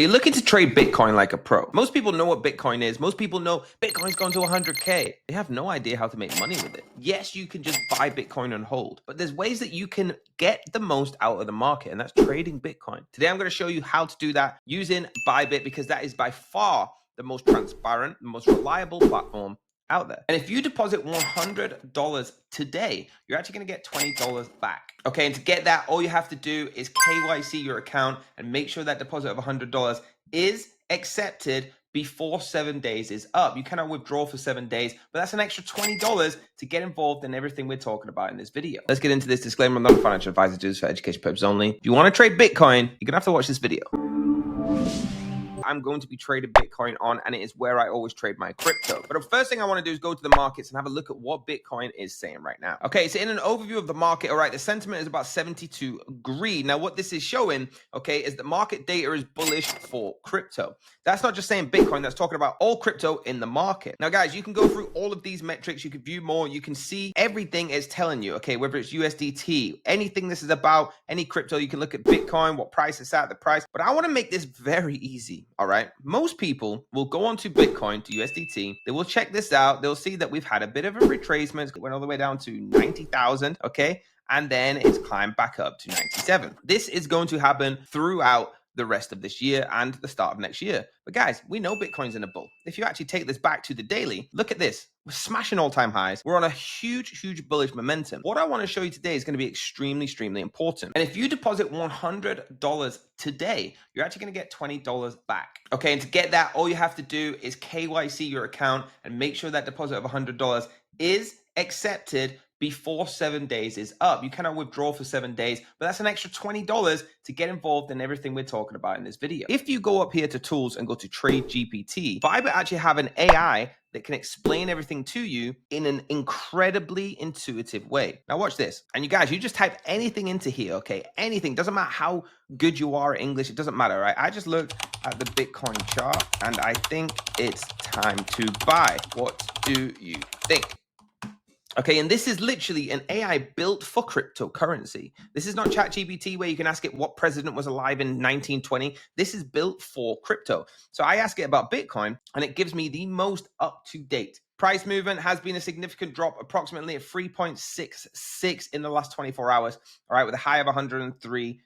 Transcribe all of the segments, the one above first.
Are you looking to trade Bitcoin like a pro? Most people know what Bitcoin is. Most people know Bitcoin's gone to 100K. They have no idea how to make money with it. Yes, you can just buy Bitcoin and hold, but there's ways that you can get the most out of the market, and that's trading Bitcoin. Today, I'm going to show you how to do that using Bybit, because that is by far the most transparent, the most reliable platform out there. And if you deposit $100 today, you're actually going to get $20 back. Okay, and to get that, all you have to do is KYC your account and make sure that deposit of $100 is accepted before 7 days is up. You cannot withdraw for 7 days, but that's an extra $20 to get involved in everything we're talking about in this video. Let's get into this disclaimer. I'm not a financial advisor, do this for education purposes only. If you want to trade Bitcoin, you're gonna have to watch this video. I'm going to be trading Bitcoin on, and it is where I always trade my crypto. But the first thing I want to do is go to the markets and have a look at what Bitcoin is saying right now. Okay, so in an overview of the market, all right, the sentiment is about 72 greed. Now, what this is showing, okay, is that market data is bullish for crypto. That's not just saying Bitcoin, that's talking about all crypto in the market. Now, guys, you can go through all of these metrics, you can view more, you can see everything it's telling you, okay, whether it's USDT, anything this is about, any crypto, you can look at Bitcoin, what price it's at, the price. But I want to make this very easy. All right. Most people will go onto Bitcoin to USDT. They will check this out. They'll see that we've had a bit of a retracement. It went all the way down to 90,000. Okay. And then it's climbed back up to 97. This is going to happen throughout the rest of this year and the start of next year. But guys, we know Bitcoin's in a bull. If you actually take this back to the daily, look at this. We're smashing all-time highs. We're on a huge bullish momentum. What I want to show you today is going to be extremely important. And if you deposit $100 today, you're actually going to get $20 back. Okay, and to get that, all you have to do is KYC your account and make sure that deposit of $100 is accepted before 7 days is up. You cannot withdraw for 7 days, but that's an extra $20 to get involved in everything we're talking about in this video. If you go up here to tools and go to Trade GPT, Bybit actually have an AI that can explain everything to you in an incredibly intuitive way. Now watch this. And you guys, you just type anything into here, okay? Anything. Doesn't matter how good you are at English. It doesn't matter, right? I just looked at the Bitcoin chart and I think it's time to buy. What do you think? Okay, and this is literally an AI built for cryptocurrency. This is not ChatGPT where you can ask it what president was alive in 1920. This is built for crypto. So I ask it about Bitcoin and it gives me the most up-to-date. Price movement has been a significant drop, approximately at 3.66 in the last 24 hours, all right, with a high of $103,000.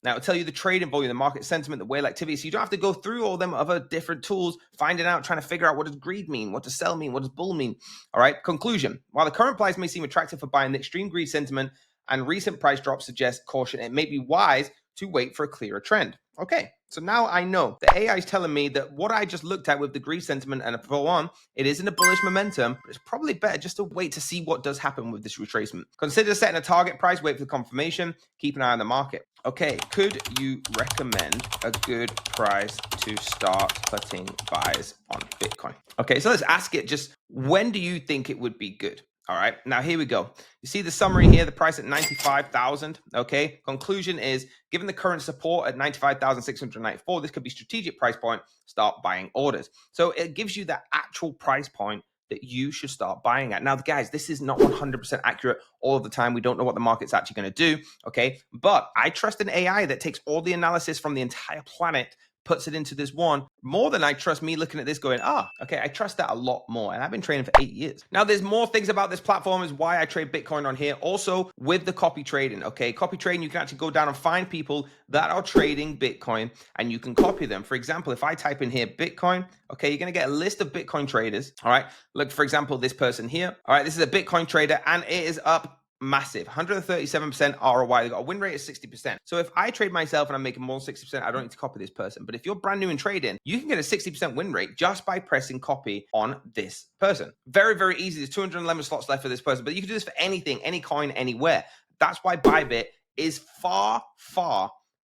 Now, it'll tell you the trading volume, the market sentiment, the whale activity. So you don't have to go through all them other different tools, finding out, trying to figure out what does greed mean, what does sell mean, what does bull mean. All right. Conclusion. While the current price may seem attractive for buying, the extreme greed sentiment and recent price drops suggest caution. It may be wise to wait for a clearer trend. Okay, so now I know the AI is telling me that what I just looked at with the greed sentiment and so on, it is in a bullish momentum, but it's probably better just to wait to see what does happen with this retracement. Consider setting a target price, wait for the confirmation, keep an eye on the market. Okay, could you recommend a good price to start putting buys on Bitcoin? Okay, so let's ask it just when do you think it would be good? All right, now here we go. You see the summary here, the price at 95,000. Okay, conclusion is given the current support at 95,694, this could be strategic price point, start buying orders. So it gives you that actual price point that you should start buying at. Now, guys, this is not 100% accurate all of the time. We don't know what the market's actually going to do. Okay, but I trust an AI that takes all the analysis from the entire planet, puts it into this one more than I trust me looking at this going, okay, I trust that a lot more. And I've been trading for 8 years. Now, there's more things about this platform is why I trade Bitcoin on here. Also with the copy trading, okay? Copy trading, you can actually go down and find people that are trading Bitcoin and you can copy them. For example, if I type in here Bitcoin, okay, you're going to get a list of Bitcoin traders. All right. Look, for example, this person here. All right. This is a Bitcoin trader and it is up massive 137% ROI. They got a win rate of 60%. So if I trade myself and I'm making more than 60%, I don't need to copy this person. But if you're brand new in trading, you can get a 60% win rate just by pressing copy on this person. Very easy. There's 211 slots left for this person, but you can do this for anything, any coin, anywhere. That's why Bybit is far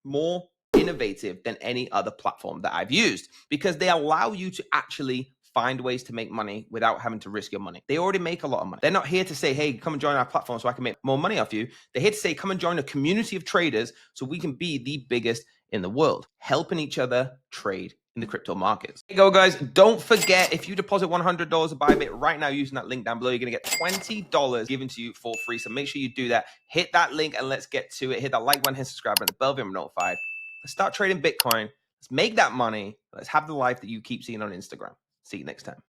more innovative than any other platform that I've used, because they allow you to actually find ways to make money without having to risk your money. They already make a lot of money. They're not here to say, hey, come and join our platform so I can make more money off you. They're here to say, come and join a community of traders so we can be the biggest in the world, helping each other trade in the crypto markets. There you go, guys. Don't forget, if you deposit $100 of Bybit right now using that link down below, you're going to get $20 given to you for free. So make sure you do that. Hit that link and let's get to it. Hit that like button, hit subscribe, and the bell if you're notified. Let's start trading Bitcoin. Let's make that money. Let's have the life that you keep seeing on Instagram. See you next time.